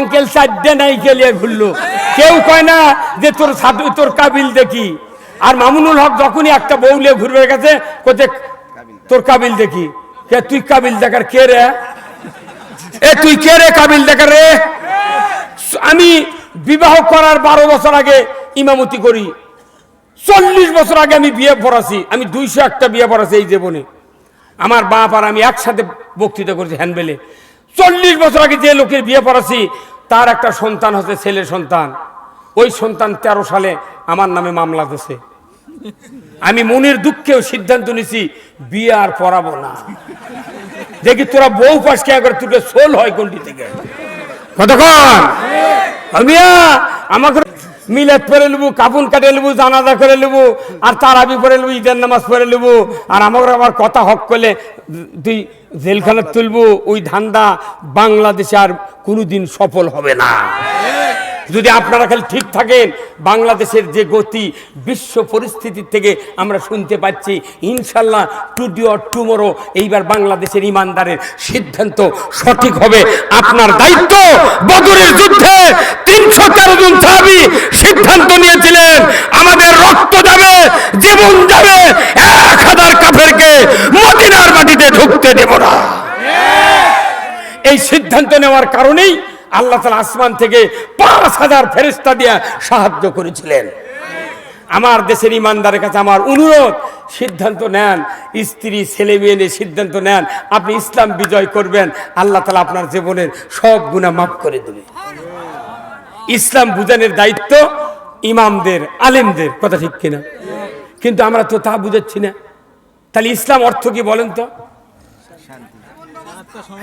Uncle চারটে নাই গেলিয়ে ঘুরলো, কেউ কয় না যে তোর কাবিল দেখি। আর মামুনুল হক যখনই একটা বউলে ঘুরবে গেছে কোথায় তোর কাবিল দেখি, কে তুই কাবিল দেখার কে রে? এ তুই কে রে কাবিল দেখার রে? আমি বিবাহ করার 12 বছর আগে ইমামতি করি, 40 বছর আগে আমি বিয়ে পড়াছি, আমি 201টা বিয়ে পড়াছি এই জীবনে। আমার বাপ আর আমি একসাথে বক্তৃতা করছি হ্যান্ডবেলে। 40 বছর আগে যে লোকের বিয়ে পড়াছি তার একটা সন্তান হচ্ছে ছেলে সন্তান। ওই সন্তান 13 সালে আমার নামে মামলা দিয়েছে। আমি মনের দুঃখেও সিদ্ধান্ত নিছি বিয়ে আর পড়াবো না। দেখি তোরা বউ পাস কে করে তুই সোল হয় কোনটি থেকে কতক্ষণ মিয়া আমাকে মিলাদ পড়ে নেবো, কাপুন কাটে নেবো, জানাজা করে নেবো, আর তারাবি পড়ে নেবো, ঈদের নামাজ পড়ে নেবো, আর আমাকে আবার কথা হক করলে তুই জেলখানা তুলবো। ওই ধান্দা বাংলাদেশে আর কোনোদিন সফল হবে না। যদি আপনারা খালি ঠিক থাকেন, বাংলাদেশের যে গতি বিশ্ব পরিস্থিতির থেকে আমরা শুনতে পাচ্ছি, ইনশাল্লাহ টুডে অর টুমরো এইবার বাংলাদেশের ইমানদারের সিদ্ধান্ত সঠিক হবে। আপনার দায়িত্ব, বদরের যুদ্ধে 313 জন সাহাবী সিদ্ধান্ত নিয়েছিলেন আমাদের রক্ত যাবে, জীবন যাবে, 1000 কাফেরকে মদিনার মাটিতে ঢুকতে দেব না। এই সিদ্ধান্ত নেওয়ার কারণেই আল্লাহ তাআলা আসমান থেকে 5000 ফেরেশতা দিয়ে সাহায্য করেছিলেন। আমার দেশের ইমানদারের কাছে আমার অনুরোধ, সিদ্ধান্ত নেন, স্ত্রী ছেলে মেয়ে নিয়ে সিদ্ধান্ত নেন, আপনি ইসলাম বিজয় করবেন, আল্লাহ তাআলা আপনার জীবনের সব গুনাহ মাফ করে দেবে। ইসলাম বুঝানোর দায়িত্ব ইমামদের, আলেমদের, কথা ঠিক কিনা? কিন্তু আমরা তো তা বুঝাচ্ছি না। তাহলে ইসলাম অর্থ কি বলেন তো?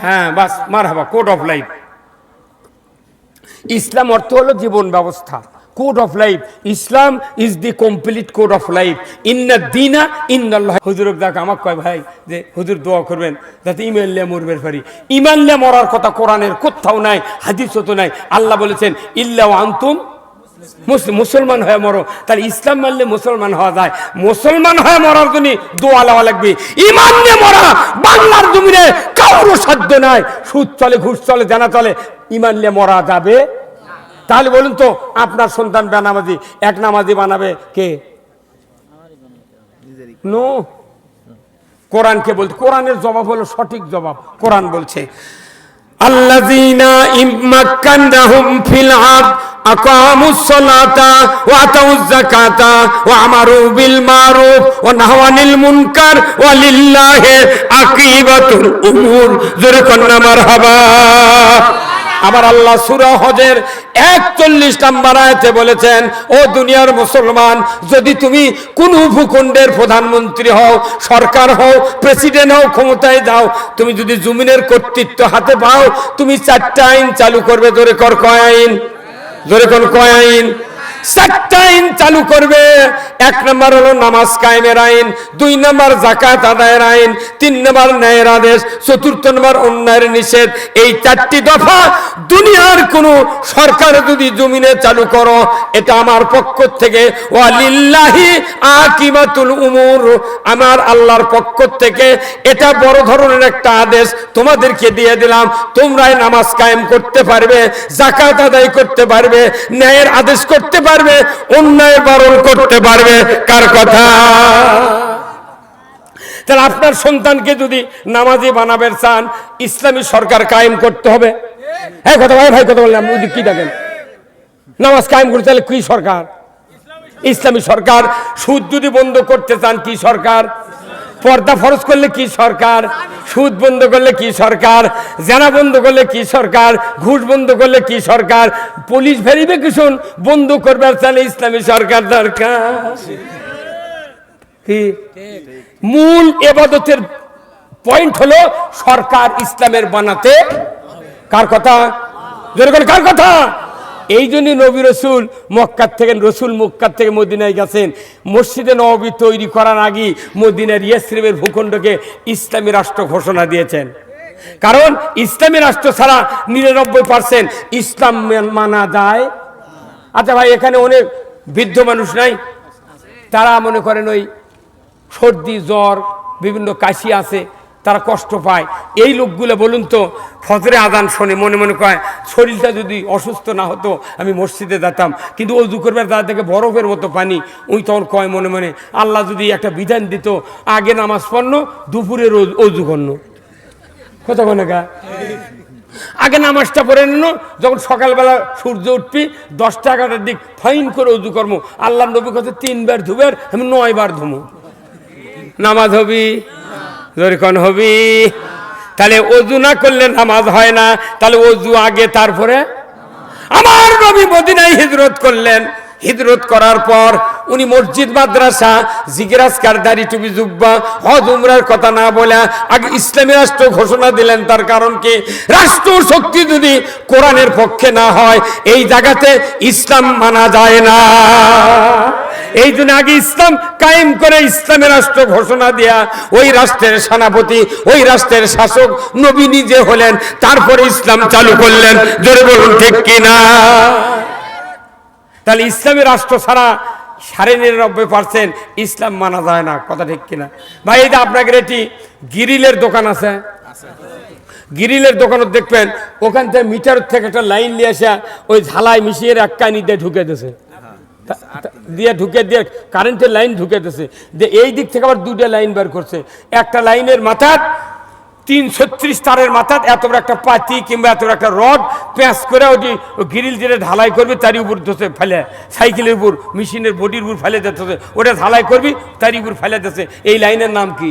হ্যাঁ, বাস মারহাবা, কোড অফ লাইফ। ইসলাম অর্থ হলো জীবন ব্যবস্থা, code of life. Islam is the complete code of life. ইন্না দীনা ইন্নাল্লাহ। হুজুর দেখ আমাকে কয় ভাই যে হুজুর দোয়া করবেন যাতে ইমান নিয়ে মরবে পারি। ইমান নিয়ে মরার কথা কোরআনের কোথাও নাই, হাদিসও তো নাই। আল্লাহ বলেছেন ইল্লা ওয়া আনতুম মুসলিম, মুসলমান হয়ে মরো। তাহলে ইসলাম মানলে মুসলমান হওয়া যায়। মুসলমান হয়ে মরার জন্য দোয়া লওয়া লাগবে। ইমান নিয়ে মরা বাংলার জমিনে কারো সাধ্য নাই। সুদ চলে, ঘুষ চলে, জানা চলে, ইমান নিয়ে মরা যাবে? তাহলে বলুন তো আপনার সন্তান বেনামাজি, এক নামাজি বানাবে কে? নো, কোরআনকে বলতে, কোরআনের জবাব হলো সঠিক জবাব। কোরআন বলছে আল্লাযীনা ইম্মাক্কানাহুম ফিল আরদ আকামুস সালাতা ওয়া আতাউয যাকাতা ওয়া আমারু বিল মারুফ ওয়া নাহাউ আনিল মুনকার ওয়া লিল্লাহি আকিবাতুল উমুর। জোরে কন্না মারহাবা। আবার আল্লাহ সূরা হজের 41 নম্বর আয়াতে বলেছেন, ও দুনিয়ার মুসলমান, যদি তুমি কোন ভূখণ্ডের প্রধানমন্ত্রী হও, সরকার হও, প্রেসিডেন্ট হও, ক্ষমতায় যাও, তুমি যদি জমিনের কর্তৃত্ব হাতে পাও, তুমি 4টা আইন চালু করবে। জোরে কর কয় আইন? জোরে কোন কয় আইন? 4টা আইন চালু করবে। 1 নম্বর হলো নামাজ কায়েমের আইন, 2 নম্বর যাকাত আদায়ের আইন, 3 নম্বর ন্যায়ের আদেশ, 4 নম্বর অন্যায়ের নিষেধ। এই 4টি দফা দুনিয়ার কোন সরকার যদি জমিনে চালু করো, এটা আমার পক্ষ থেকে ওয়ালিল্লাহি আকিবাতুল উমুর, আমার আল্লাহর পক্ষ থেকে এটা বড় ধরনের একটা আদেশ তোমাদেরকে দিয়ে দিলাম। তোমরাই নামাজ কায়েম করতে পারবে, যাকাত আদায় করতে পারবে, ন্যায়ের আদেশ করতে পারবে, অন্যায় বারণ করতে পারবে। কার কথা? তাহলে আপনার সন্তানকে যদি নামাজি বানাবেন চান, ইসলামী সরকার কায়েম করতে হবে। হ্যাঁ কথা ভাই, কথা বললাম কি দেখেন নামাজ কায়েম করতে হলে কি সরকার? ইসলামী সরকার। সুদ যদি বন্ধ করতে চান কি সরকার? পর্দা ফরজ করলে কি সরকার? সুদ বন্ধ করলে কি সরকার? জেনা বন্ধ করলে কি সরকার? ঘুষ বন্ধ করলে কি সরকার? পুলিশ ভেরিফিকেশন বন্ধ করবার চাইলে ইসলামী সরকার দরকার। কি মূল ইবাদতের পয়েন্ট হলো সরকার ইসলামের বানাতে। কার কথা? কার কথা? এই জন্য নবী রসুল মক্কার থেকে মদিনায় গেছেন। মসজিদে নববী তৈরি করার আগে মদিনার ইয়াসরিবের ভূখণ্ডকে ইসলামী রাষ্ট্র ঘোষণা দিয়েছেন। কারণ ইসলামী রাষ্ট্র ছাড়া 99% ইসলাম মানা যায়। আচ্ছা ভাই, এখানে অনেক বৃদ্ধ মানুষ নাই? তারা মনে করেন ওই সর্দি জ্বর বিভিন্ন কাশি আছে, তারা কষ্ট পায়। এই লোকগুলো বলুন তো ফজরে আজান শোনে, মনে মনে কয় শরীরটা যদি অসুস্থ না হতো আমি মসজিদে যেতাম, কিন্তু অজু করবার তার থেকে বরফের মতো পানি। ওই তখন কয় মনে মনে, আল্লাহ যদি একটা বিধান দিত আগে নামাজ পড়ল দুপুরের অজু করল, কত গা আগে নামাজটা পড়ে নিল, যখন সকালবেলা সূর্য উঠবি 10টা-11টার দিক ফাইন করে অজু কর্ম। আল্লাহ নবী কাছে 3 বার ধুবের, আমি 9 বার ধুমো। নামাজ হবি জরিকন হবি। তাহলে অজু না করলে নামাজ হয় না, তাহলে অজু আগে তারপরে। আমার নবী মদিনায় হিজরত করলেন, হিজরত করার পর উনি মসজিদ মাদ্রাসা জিগরাজকার দাড়ি টুপি জুব্বা হজ উমরার কথা না বলে আগে ইসলামী রাষ্ট্র ঘোষণা দিলেন। তার কারণ কি, রাষ্ট্র শক্তি যদি কোরআনের পক্ষে না হয় এই জায়গাতে ইসলাম মানা যায় না। এই জন্য আগে ইসলাম কায়েম করে ইসলামের রাষ্ট্র ঘোষণা দেয়া, ওই রাষ্ট্রের সেনাপতি ওই রাষ্ট্রের শাসক নবী নিজে হলেন, তারপরে ইসলাম চালু করলেন। জোরে বলুন ঠিক কিনা? তাহলে ইসলামী রাষ্ট্র ছাড়া 99% ইসলাম মানা যায় না, কথা ঠিক কিনা ভাই? এই যে আপনাদের এটি গ্রিলের দোকান আছে, গ্রিলের দোকানত দেখবেন ওখান থেকে মিটার থেকে একটা লাইন নিয়ে আসা ওই ঝালাই মিশিয়ে এক কানি দিয়ে ঢুকে দিয়েছে, ঢুকে দিয়ে কারেন্টের লাইন ঢুকে দিয়েছে, দিয়ে এই দিক থেকে আবার 2টা লাইন বের করছে। একটা লাইনের মাথার 336 তারের মাথার এত বড় একটা পাতি কিংবা এত বড় একটা রড প্যাঁচ করে ওটি গ্রিল যেটা ঢালাই করবি তারই উপর ধসে ফেলে, সাইকেলের উপর মেশিনের বডির উপর ফেলে দিতেছে, ওটা ঢালাই করবি তারই উপর ফেলে দিতেছে। এই লাইনের নাম কি?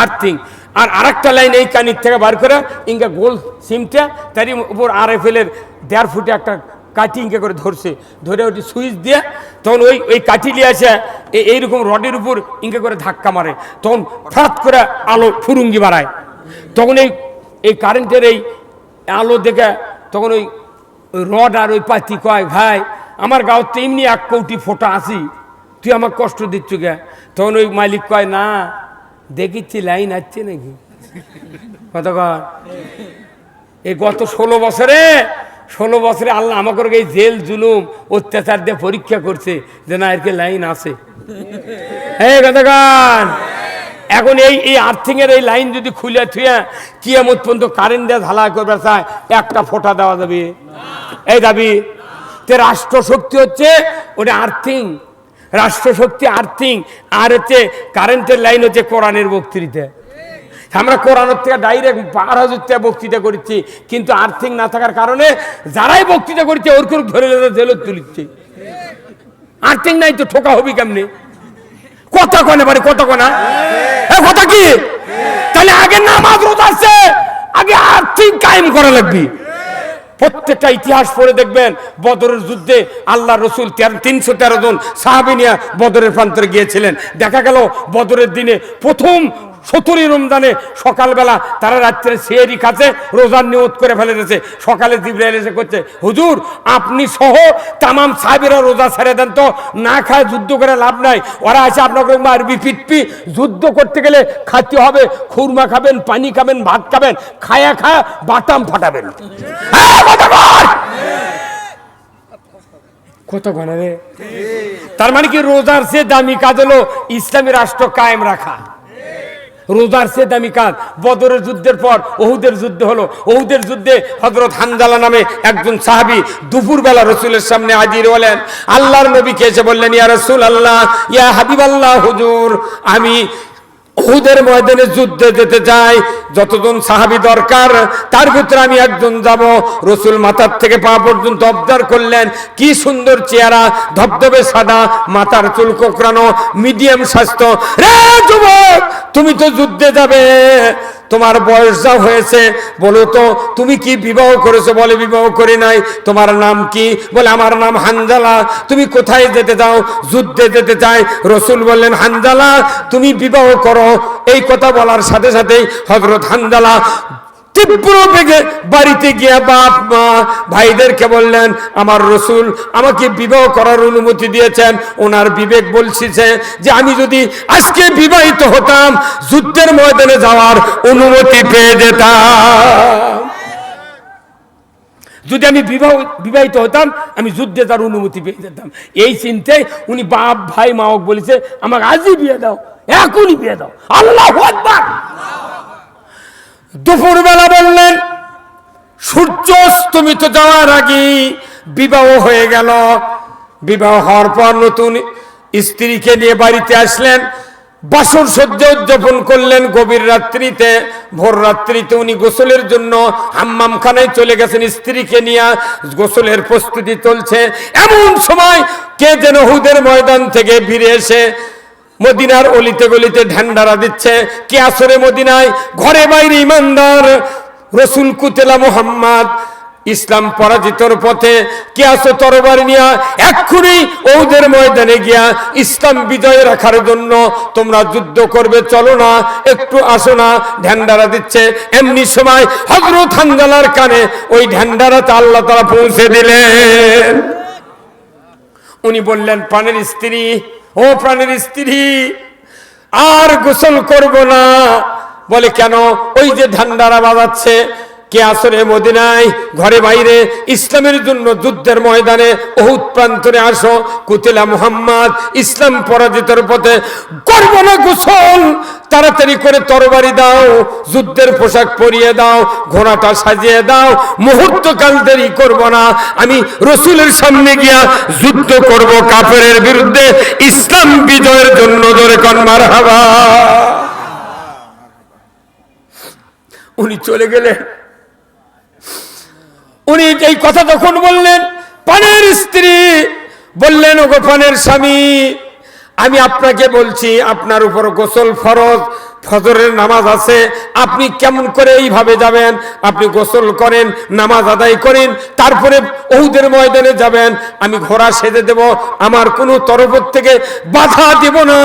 আর্থিং। আর আরেকটা লাইন এই কানির থেকে বার করে ইনকা গোল সিমটা তারই উপর RFL এর 1.5 ফুটে একটা কাঠি ইনকা করে ধরছে, ধরে ওটি সুইচ দিয়ে তখন ওই কাঠি নিয়ে আসে এইরকম রডের উপর ইনকা করে ধাক্কা মারে, তখন ফরাত করে আলো ফুরুঙ্গি বাড়ায়। তখন এই কারেন্টের এই আলো দেখে তখন ওই রড আর ওই পাতি কয়, ভাই আমার গাঁৱত তো এমনি 1 কোটি ফোঁটা আছি, তুই আমার কষ্ট দিচ্ছ গে? তখন ওই মালিক কয়, না দেখিচ্ছি লাইন আসছে নাকি, কত কয়? এই গত 16 বছরে আল্লাহ আমাকে এই জেল জুলুম অত্যাচার দিয়ে পরীক্ষা করছে যে না এরকে লাইন আছে। এই কতক্ষণ এখন এই আর্থিং এর এই লাইন যদি খুলে থুয়ে কিয়ামত পর্যন্ত কারেন্ট দিয়ে ঢালাই করবে চায়, একটা ফোঁটা দেওয়া যাবে? এই দাবি তে রাষ্ট্র শক্তি হচ্ছে ওটা আর্থিং, রাষ্ট্র শক্তি আর্থিং, আর হচ্ছে কারেন্টের লাইন হচ্ছে কোরআনের বক্তৃতা। আমরা কোরআনের থেকে ডাইরেক্ট 12,000 বক্তৃতা করছি, কিন্তু আর্থিং না থাকার কারণে যারাই বক্তৃতা করছে ওর করে ধরে জেলত তুলিচ্ছে। আর্থিং নাই তো ঠোকা হবি কেমনি? কথা কনে বাড়ি কথা কনা কথা কি? তাহলে আগে নামাজ রোজা আছে, আগে আর্থিক কায়েম করা লাগবে। প্রত্যেকটা ইতিহাস পড়ে দেখবেন বদরের যুদ্ধে আল্লাহ রসুল 313 জন সাহাবী নিয়ে বদরের প্রান্তরে গিয়েছিলেন। দেখা গেল বদরের দিনে প্রথম 17 রমজানে সকালবেলা তারা রাত্রে সেহরি খাচ্ছে, রোজার নিয়ত করে ফেলে দিয়েছে। সকালে জিবরাইল এসে করছে, হুজুর আপনি সহ তামাম সাহাবীরা রোজা ছেড়ে দেন তো, না খায় যুদ্ধ করে লাভ নাই। ওরা আছে আপনাকে মারবি পিটবি, যুদ্ধ করতে গেলে খাতে হবে, খুরমা খাবেন, পানি খাবেন, ভাত খাবেন, খায়া বাটাম ফাটাবেন। কত গণা রে? তার মানে কি রোজার চেয়ে দামি কাজ হলো ইসলামী রাষ্ট্র কায়েম রাখা। রোজার চেয়ে দামি কাজ। বদরের যুদ্ধের পর ওহুদের যুদ্ধ হলো। ওহুদের যুদ্ধে হযরত হানজালা নামে একজন সাহাবী দুপুরবেলা রাসূলের সামনে হাজির হলেন। আল্লাহর নবীকে এসে বললেন, ইয়া রাসূলুল্লাহ, ইয়া হাবিবাল্লাহ, হুজুর আমি উহুদের ময়দানে যুদ্ধে যেতে চাই, যতজন সাহাবী দরকার তার ভিতরে আমি একজন যাব। রাসূল মাথার থেকে পা পর্যন্ত অবজার্ভ করলেন, কি সুন্দর চেহারা, ধবধবে সাদা, মাথার চুল কোকড়ানো, মিডিয়াম স্বাস্থ্য। রে যুবক, তুমি তো যুদ্ধে যাবে, তোমার বয়স যা হয়েছে, বলো তো তুমি কি বিবাহ করেছো? বলে বিবাহ করি নাই। তোমার নাম কি? বলে আমার নাম হানজালা। তুমি কোথায় যেতে চাও? যুদ্ধে যেতে চাই। রাসূল বললেন, হানজালা তুমি বিবাহ করো। এই কথা বলার সাথে সাথেই হযরত হানজালা তীব্র বেগে বাড়িতে গিয়ে বাপ মা ভাইদেরকে বললেন, আমার রাসূল আমাকে বিবাহ করার অনুমতি দিয়েছেন। ওনার বিবেক বলছে যে আমি যদি আজকে বিবাহিত হতাম যুদ্ধের ময়দানে যাওয়ার অনুমতি পেয়ে যেতাম। যদি আমি বিবাহিত হতাম আমি যুদ্ধে যাওয়ার অনুমতি পেয়ে যেতাম। এই চিন্তায় উনি বাপ ভাই মাওক বলেছে, আমাকে আজই বিয়ে দাও, এখনই বিয়ে দাও। আল্লাহু আকবার। দুপুরবেলা বললেন সূর্য অস্তমিত যাওয়ার আগে বিবাহ হয়ে গেল। বিবাহ হওয়ার পর নতুন স্ত্রীকে নিয়ে বাড়িতে আসলেন, বাসর সজ্জা উদযাপন করলেন। গভীর রাত্রিতে, ভোর রাত্রিতে উনি গোসলের জন্য হাম্মামখানায় চলে গেছেন, স্ত্রীকে নিয়ে গোসলের প্রস্তুতি চলছে। এমন সময় কে যেন উহুদের ময়দান থেকে ফিরে এসে মদিনার অলিতে গলিতে ঢান্ডারা দিচ্ছে। কে আসরে মদিনায় ঘরে বাইরে ইমানদার রসুল কুতেলা মুহাম্মদ ইসলাম পরাজিতর পথে। কে আসো তরবারি নিয়া এক্ষুনি ওদের ময়দানে গিয়া ইসলাম বিজয় রাখার জন্য তোমরা যুদ্ধ করবে, চলো না, একটু আসো না। ঢান্ডারা দিচ্ছে। এমনি সময় হযরত হানজালার কানে ওই ঢান্ডারাতে আল্লাহ তাআলা পৌঁছে দিলেন। উনি বললেন, প্রাণের স্ত্রী, ও প্রাণের স্ত্রী, আর গোসল করব না। বলে কেন? ওই যে ঢান্ডারা বাজাচ্ছে। কে আসরে মদিনায় ঘরে বাইরে ইসলামের জন্য যুদ্ধের ময়দানে উহুদ প্রান্তরে আসো, কুতিলা মুহাম্মদ ইসলাম পরাজিতর পথে। করব না গোসল, তাড়াতাড়ি করে তরবারি দাও, যুদ্ধের পোশাক পরিয়ে দাও, ঘোড়াটা সাজিয়ে দাও, মুহূর্তকাল দেরি করব না। আমি রসুলের সামনে গিয়া যুদ্ধ করব কাফেরের বিরুদ্ধে, ইসলাম বিজয়ের জন্য। জোরে কোন মারহাবা। উনি চলে গেলেন। উনি এই কথা যখন বললেন, পানের স্ত্রী বললেন, ওগো পানের স্বামী, আমি আপনাকে বলছি আপনার উপর গোসল ফরজ, ফজরের নামাজ আছে, আপনি কেমন করে এইভাবে যাবেন? আপনি গোসল করেন, নামাজ আদায় করেন, তারপরে উহুদের ময়দানে যাবেন। আমি ঘোড়া সেজে দেব, আমার কোনো তরফ থেকে বাধা দেব না,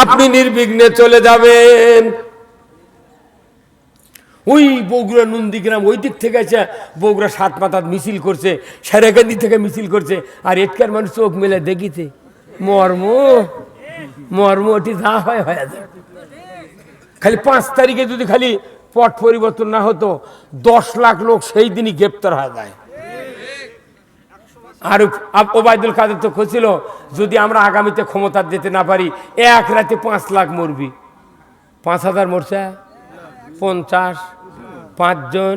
আপনি নির্বিঘ্নে চলে যাবেন। ওই বগুড়া নন্দীগ্রাম ওই দিক থেকে আছে, বগুড়া সাত মাথাত মিছিল করছে, সেরাকান্দি থেকে মিছিল করছে, আর এটকার মানুষ চোখ মেলে দেখিতে মর্ম মর্ম ওটি যা হয় হয়ে যায়। খালি 5 তারিখে যদি খালি পট পরিবর্তন না হতো, 10 লাখ লোক সেই দিনই গ্রেপ্তার হয়ে যায়। আর ওবায়দুল কাদের তো খুঁজছিল, যদি আমরা আগামীতে ক্ষমতা দিতে না পারি, এক রাতে 5 লাখ মরবি। 5,000 মরছে, 50, 5 জন।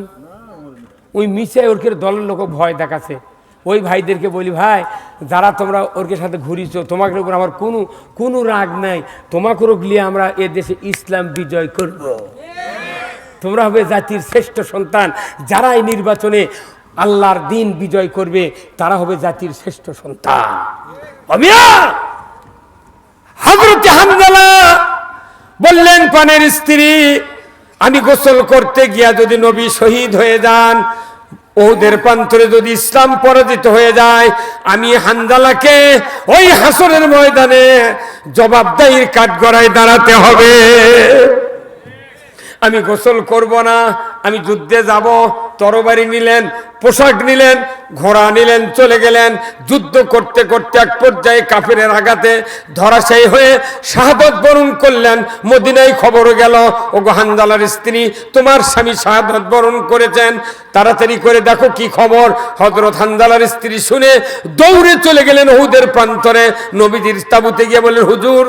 ওই মিশে ওরকে দলের লোক ভয় দেখাচ্ছে। ওই ভাইদেরকে বলি, ভাই যারা তোমরা ওরকে সাথে ঘুরিয়েছো, তোমাকে উপর আমার কোনো রাগ নাই, তোমাকে নিয়ে আমরা এ দেশে ইসলাম বিজয় করব। তোমরা হবে জাতির শ্রেষ্ঠ সন্তান। যারা এই নির্বাচনে আল্লাহর দিন বিজয় করবে, তারা হবে জাতির শ্রেষ্ঠ সন্তান। হযরত হানজালা বললেন, পানের স্ত্রী, আমি গোসল করতে গিয়া যদি নবী শহীদ হয়ে যান, ওদের প্রান্তরে যদি ইসলাম পরাজিত হয়ে যায়, আমি হানজালাকে ওই হাসরের ময়দানে জবাবদাহির কাঠগড়ায় দাঁড়াতে হবে। আমি গোসল করব না, আমি যুদ্ধে যাব। তরবারি নিলেন, পোশাক নিলেন, ঘোড়া নিলেন, চলে গেলেন। যুদ্ধ করতে করতে এক পর্যায়ে কাফেরের আঘাতে ধরাশায়ী হয়ে শাহাদত বরণ করলেন। মদিনায় খবর গেল, ওগো হানজালার স্ত্রী, তোমার স্বামী শাহাদত বরণ করেছেন, তাড়াতাড়ি করে দেখো কি খবর। হযরত হানজালার স্ত্রী শুনে দৌড়ে চলে গেলেন উহুদের প্রান্তরে। নবীজির তাঁবুতে গিয়ে বললেন, হুজুর,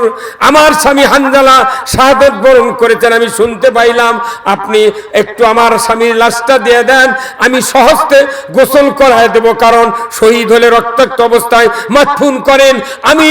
আমার স্বামী হানজালা শাহাদত বরণ করেছেন, আমি শুনতে পাইলাম, আপনি একটু আমার স্বামীর লাশটা দিয়ে দেন, আমি সহজে গোসল করায় দেব, কারণ শহীদ হলে রক্তাক্ত অবস্থায় মাদফুন করেন। আমি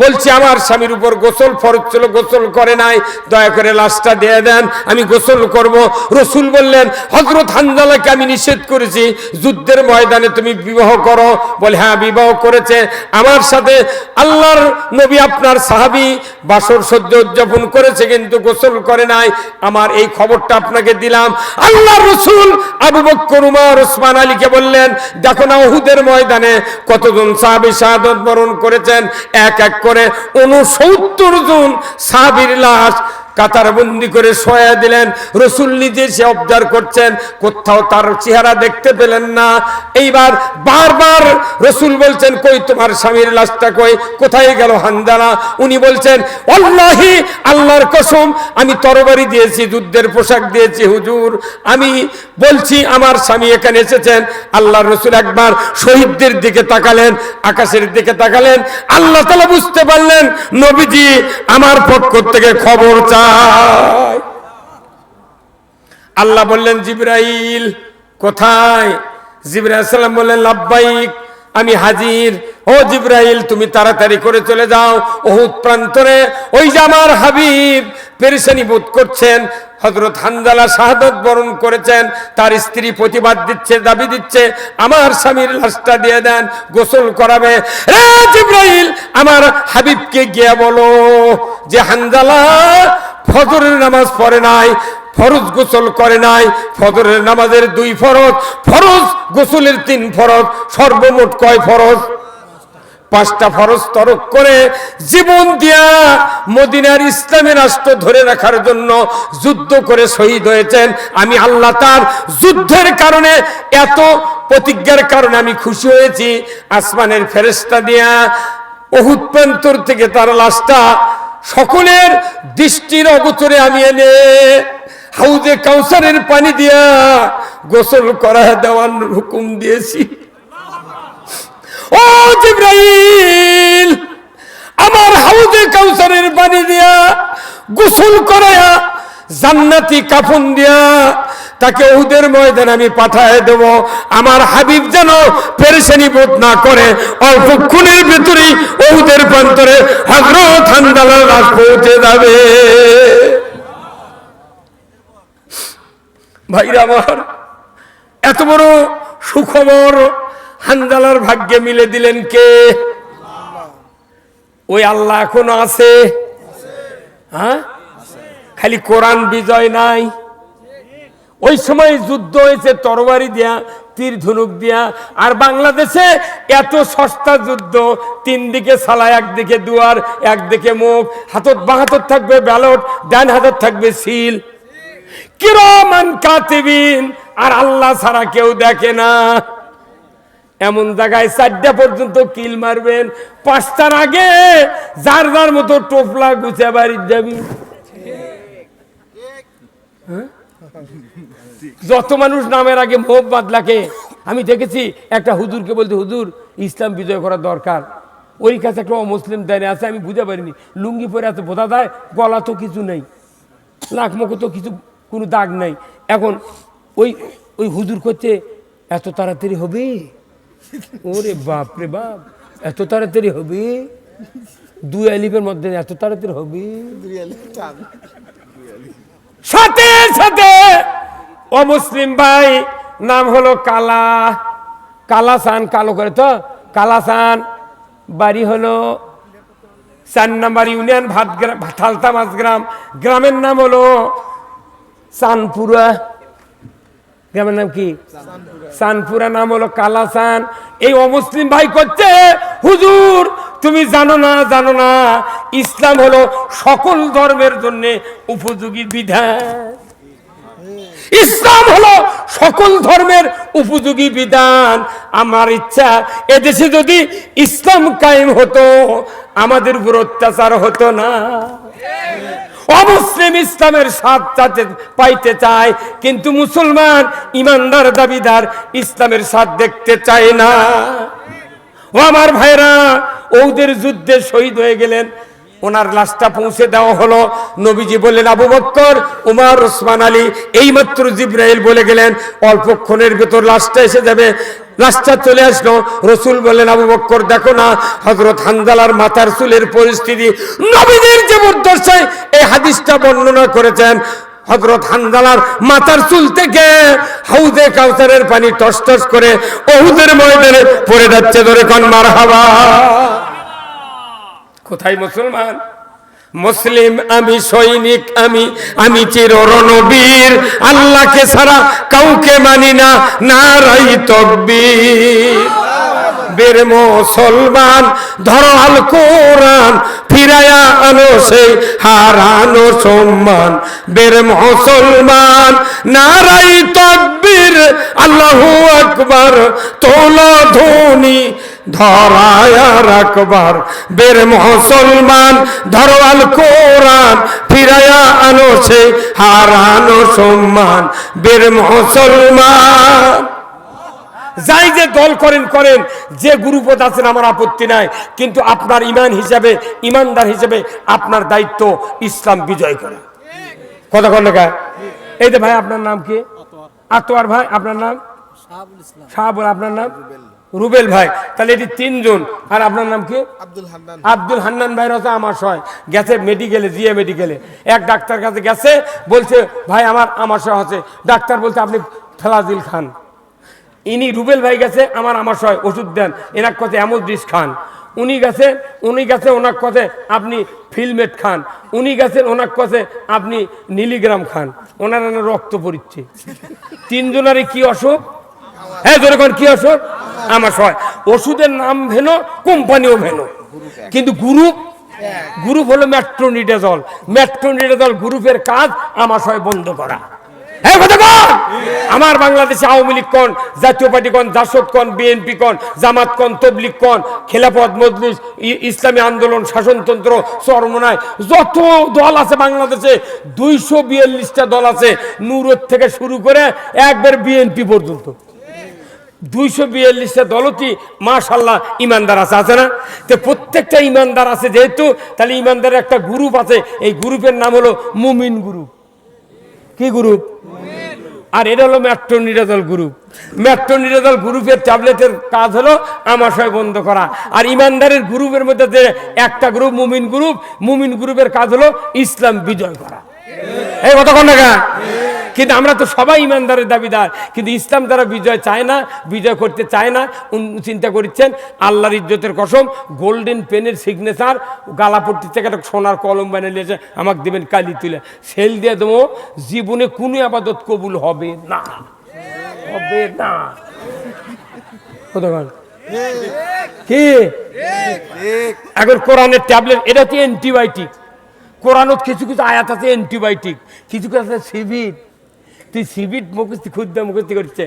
বলছি আমার স্বামীর উপর গোসল ফরজ ছিল, গোসল করে নাই, দয়া করে লাশটা দিয়ে দেন, আমি গোসল করব। রাসূল বললেন, হযরত হানজালাকে আমি নিষেধ করেছি যুদ্ধের ময়দানে তুমি বিবাহ করো। বলে, হ্যাঁ বিবাহ করেছে আমার সাথে। আল্লাহর নবী আপনার সাহাবী বাসর সহ্য উদযাপন করেছে, কিন্তু গোসল করে নাই। আমার এই খবরটা আপনাকে দিলাম। আল্লাহর রাসূল আবু বকর, উমর, ওসমান, আলীকে বললেন, দেখো না উহুদের ময়দানে কতজন সাহাবী শাহাদাত বরণ করেছেন। এক এক করে 69 জন সাহাবীর লাশ কাতারবন্দি করে শোয়া দিলেন। রাসূল নিজে সে অবজার্ভ করছেন, কোথাও তার চেহারা দেখতে পেলেন না। এইবার বারবার রাসূল বলছেন, কই তোমার স্বামীর লাশটা কই, কোথায় গেল হানজালা? উনি বলছেন, ওয়াল্লাহি, আল্লাহর কসম, আমি তরবারি দিয়েছি, যুদ্ধের পোশাক দিয়েছি হুজুর, আমি বলছি আমার স্বামী এখানে এসেছেন। আল্লাহর রাসূল একবার শহীদদের দিকে তাকালেন, আকাশের দিকে তাকালেন। আল্লাহ তাআলা বুঝতে পারলেন নবীজি আমার পক্ষ থেকে খবর চায়। আল্লাহ বললেন জিবরাইল কোথায়? জিবরাইল আলাইহিস সালাম বললেন লাব্বাইক, আমি হাজির। ও জিবরাইল, তুমি তাড়াতাড়ি করে চলে যাও উহুদ প্রান্তরে। ওই যে আমার হাবিব পেরেশানি বোধ করছেন, হযরত হানজালা শাহাদাত বরণ করেছেন, তার স্ত্রী প্রতিবাদ দিচ্ছে, দাবি দিচ্ছে আমার স্বামীর লাশটা দিয়ে দেন, গোসল করাবে। রে জিবরাইল, আমার হাবিবকে গিয়ে বলো যে হানজালা ফজরের নামাজ পড়ে নাই, ফরজ গোসল করে নাই। ফজরের নামাজের 2 ফরজ, ফরজ গোসলের 3 ফরজ, সর্বমোট কয় ফরজ? 5টা ফরজ তরক করে জীবন দিয়া মদিনার ইসলামী রাষ্ট্র ধরে রাখার জন্য যুদ্ধ করে শহীদ হয়েছেন। আমি আল্লাহ তার যুদ্ধের কারণে, এত প্রতিজ্ঞার কারণে আমি খুশি হয়েছি। আসমানের ফেরেশতা দিয়া উহুদ প্রান্তর থেকে তার লাশটা সকলের দৃষ্টির অগোচরে আমি এনে হাউজে কাউসারের পানি দিয়া গোসল করা দেওয়ার হুকুম দিয়েছি। ও জিবরাইল, আমার হাউজে কাউসারের পানি দিয়া গোসল করায়া জান্নাতি কাফন দিয়া তাকে উহুদের ময়দানে আমি পাঠায় দেব। আমার হাবিব যেন পেরেশানি বোধ না করে, অল্পক্ষণের ভেতরেই উহুদের প্রান্তরে হযরত হানজালার লাশ পৌঁছে যাবে। ভাইরা আমার, এত বড় সুখবর হানজালার ভাগ্যে মিলে দিলেন কে? ওই আল্লাহ এখনো আছে। হ্যাঁ, খালি কোরআন বিজয় নাই। ওই সময় যুদ্ধ হয়েছে তরবারি দিয়া, তীর ধনুক দিয়া। আর বাংলাদেশে এত সস্তা যুদ্ধ, 3 দিকে সালা, একদিকে দুয়ার, একদিকে মুখ, হাতত বাঁ হাতত থাকবে ব্যালট, ডান হাতত থাকবে সিল, কিরামান কাতিবিন, আর আল্লাহ ছাড়া কেউ দেখে না। এমন জায়গায় 4টা পর্যন্ত কিল মারবেন, 5টার আগে যার যার মতো টোপলা গুছে বাড়ি যাবি। যত মানুষ নামের আগে মোহ বাদলাকে আমি দেখেছি। একটা হুজুরকে বলতে, হুজুর ইসলাম বিজয় করা দরকার। ওই কাছে একটা অমুসলিম দাঁড়িয়ে আছে, আমি বুঝতে পারিনি, লুঙ্গি পরে আছে বোঝা যায়, গলা তো কিছু নেই, নাক মুখে তো কিছু কোনো দাগ নাই। এখন ওই ওই হুজুর করছে এত তাড়াতাড়ি হবে? ওরে বাপ রে বাপ, এত তাড়াতাড়ি হবে? 2 আলিফের মধ্যে এত তাড়াতাড়ি হবে? সাথে সাথে অমুসলিম ভাই, নাম হলো কালাসান, কালো করে তো কালাসান, বাড়ি হলো 4 নম্বর ইউনিয়ন থালতা মাঝগ্রাম, গ্রামের নাম হলো চানপুরা। গ্রামের নাম কি? চানপুরা, নাম হলো কালাসান। এই অমুসলিম ভাই করছে, হুজুর তুমি জানো না ইসলাম হলো সকল ধর্মের জন্য উপযোগী বিধান। ইসলাম হলো সকল ধর্মের উপযোগী বিধান। আমার ইচ্ছা এদেশে যদি ইসলাম কায়েম হতো, আমাদের উপর অত্যাচার হতো না। অমুসলিম ইসলামের স্বাদ পাইতে চায়, কিন্তু মুসলমান ইমানদার দাবিদার ইসলামের স্বাদ দেখতে চায় না। ও আমার ভাইরা, ওদের যুদ্ধে শহীদ হয়ে গেলেন। ওনার লাশটা পৌঁছে দেওয়া হলো। নবীজি বললেন আবু বকর, উমর, ওসমান আলী। এইমাত্র জিবরাইল বলে গেলেন অল্পক্ষণের ভেতর লাশটা এসে যাবে। লাশটা চলে আসলো। রসুল বললেন আবু বকর দেখো না হযরত হানজালার মাথার চুলের পরিস্থিতি। নবীদের জীবদ্দশায় এই হাদিসটা বর্ণনা করেছেন। হযরত হানজালার মাথার চুল থেকে হাউজে কাউসারের পানি টস টস করে উহুদের ময়দানে পড়ে যাচ্ছে। ধরে কোন মারহাবা। কোথায় মুসলমান? মুসলিম আমি, সৈনিক আমি চির রণবীর, আল্লাহকে ছাড়া কাউকে মানি না, নারাই তাকবীর। বের মুসলমান ধরো আল কোরআন, ফিরায়া আনো সেই হারানো সম্মান। বের মুসলমান নারাই তাকবীর, আল্লাহু আকবার, তোলা ধ্বনি ধরায় রাখবার। বের মুসলমান ধরো আল কোরআন, ফিরায়া আনো সেই হারানো সম্মান। বের মুসলমান যাই যে দল করেন, যে গুরুপদ আছেন আমার আপত্তি নাই, কিন্তু আপনার ইমান হিসাবে, ইমানদার হিসাবে আপনার দায়িত্ব ইসলাম বিজয় করা। কথা কন না? এই যে ভাই আপনার নাম কি? আতোয়ার ভাই। আপনার নাম? শাহাবুল। আপনার নাম? রুবেল ভাই। তাহলে এটি তিনজন। আর আপনার নাম কি? আব্দুল হান্নান ভাই হচ্ছে আমার সয় গেছে মেডিকেলে, জিএ মেডিকেলে। এক ডাক্তার কাছে গেছে, বলছে ভাই আমার আমাশয় আছে। ডাক্তার বলছে আপনি ফেলাজিল খান। ইনি রুবেল ভাই গেছে আমার আমাশয় ওষুধ দেন, এনার কথা অ্যামোড্রিস খান। উনি গেছে ওনার কথা আপনি ফিলমেট খান। উনি গেছেন ওনার কাছে আপনি মিলিগ্রাম খান। ওনার রক্ত পড়ছে। তিনজনারই কি অসুখ? হ্যাঁ জোরে কোন কি অসুখ? আমাশয়। ওষুধের নাম ভেনো, কোম্পানিও ভেনো, কিন্তু গ্রুপ হলো মেট্রোনিডাজল। মেট্রোনিডাজল গ্রুপের কাজ আমাশয় বন্ধ করা। আমার বাংলাদেশে আওয়ামী লীগ কোন, জাতীয় পার্টি কোন, জাসদ কোন, বিএনপি কোন, জামাত কোন, তবলিগ কোন, খেলাফত মজলিস, ইসলামী আন্দোলন, শাসনতন্ত্র, চরমনায় যত দল আছে বাংলাদেশে 242টা দল আছে, নূরের থেকে শুরু করে একবার বিএনপি পর্যন্ত 242টা দলটি মাশাআল্লাহ ইমানদার আছে না? তো প্রত্যেকটা ইমানদার আছে যেহেতু, তাহলে ইমানদারের একটা গ্রুপ আছে। এই গ্রুপের নাম হলো মুমিন গ্রুপ। কি গ্রুপ? আর এটা হলো মেট্রোনিডাজল গ্রুপ। মেট্রোনিডাজল গ্রুপের ট্যাবলেটের কাজ হলো আমাশয় বন্ধ করা। আর ইমানদারের গ্রুপের মধ্যে যে একটা গ্রুপ মুমিন গ্রুপ, মুমিন গ্রুপের কাজ হলো ইসলাম বিজয় করা। এই কথা কোন জায়গা? কিন্তু আমরা তো সবাই ইমানদারের দাবিদার, কিন্তু ইসলাম তারা বিজয় চায় না, বিজয় করতে চায় না। চিন্তা করছেন আল্লাহর ইজ্জতের কসম, গোল্ডেন পেনের সিগনেচার গালাপট্টি থেকে একটা সোনার কলম বানিয়ে নিয়েছে, আমাকে দেবেন কালি তুলে, সেল দিয়ে দেবো। জীবনে কোনো আবাদত কবুল হবে না, হবে না। কি এখন কোরআনের ট্যাবলেট, এটা হচ্ছে অ্যান্টিবায়োটিক। কোরআনত কিছু কিছু আয়াত আছে অ্যান্টিবায়োটিক, কিছু কিছু আছে সিভিট। তুই সিভিট মুখস্থি খুদ্া মুখস্থি করছে,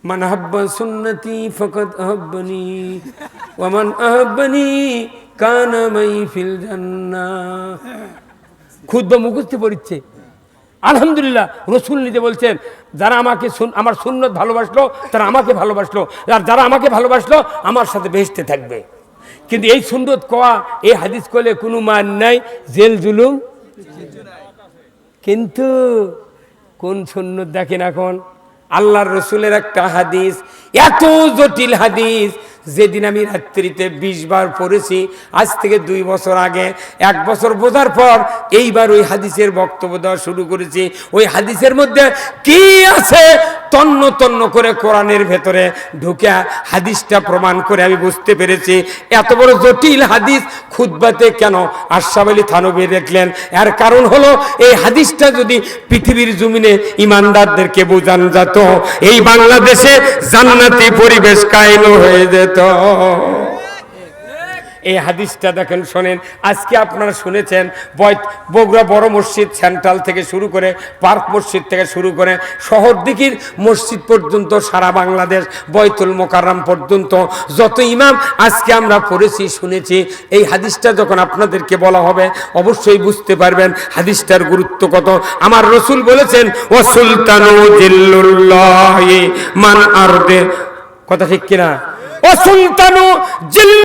মান হাব্বা সুন্নতি ফাকাদ আহাব্বানি ওয়া মান আহাব্বানি কানা মাই ফিল জান্নাহ। খুদ্া মুখস্থি পড়ছে। আলহামদুলিল্লাহ, রাসূল নিজে বলছেন যারা আমাকে আমার সুন্নত ভালোবাসলো তারা আমাকে ভালোবাসলো, আর যারা আমাকে ভালোবাসলো আমার সাথে বেহেশতে থাকবে। কিন্তু এই সুন্নত কোয়া, এই হাদিস করলে কোনো মান নাই, জেল জুলুম। কিন্তু কোন সুন্নত দেখেন এখন? আল্লাহর রসুলের একটা হাদিস, এত জটিল হাদিস, যেদিন আমি রাত্রিতে 20 বার পড়েছি, আজ থেকে 2 বছর আগে, 1 বছর বোঝার পর এইবার ওই হাদিসের বক্তব্য দেওয়া শুরু করেছি। ওই হাদিসের মধ্যে কি আছে তন্ন তন্ন করে কোরআনের ভেতরে ঢুকে হাদিসটা প্রমাণ করে আমি বুঝতে পেরেছি এত বড় জটিল হাদিস খুতবাতে কেন আশরাফ আলী থানভী দেখলেন। এর কারণ হলো এই হাদিসটা যদি পৃথিবীর জমিনে ইমানদারদেরকে বোঝানো যেত, এই বাংলাদেশে জান্নাতি পরিবেশ কায়েম হয়ে যেত। এই হাদিসটা দেখেন, শোনেন। আজকে আপনারা শুনেছেন বগুড়া বড় মসজিদ সেন্ট্রাল থেকে শুরু করে পার্ক মসজিদ থেকে শুরু করে শহর দিকের মসজিদ পর্যন্ত, সারা বাংলাদেশ বয়তুল মোকাররম পর্যন্ত যত ইমাম আজকে আমরা পড়েছি শুনেছি, এই হাদিসটা যখন আপনাদেরকে বলা হবে অবশ্যই বুঝতে পারবেন হাদিসটার গুরুত্ব কত। আমার রসুল বলেছেন ও সুলতানু জিল্লুল্লাহি মান আরদে, কথা ঠিক কিনা? ও সুলতানু জিল্লু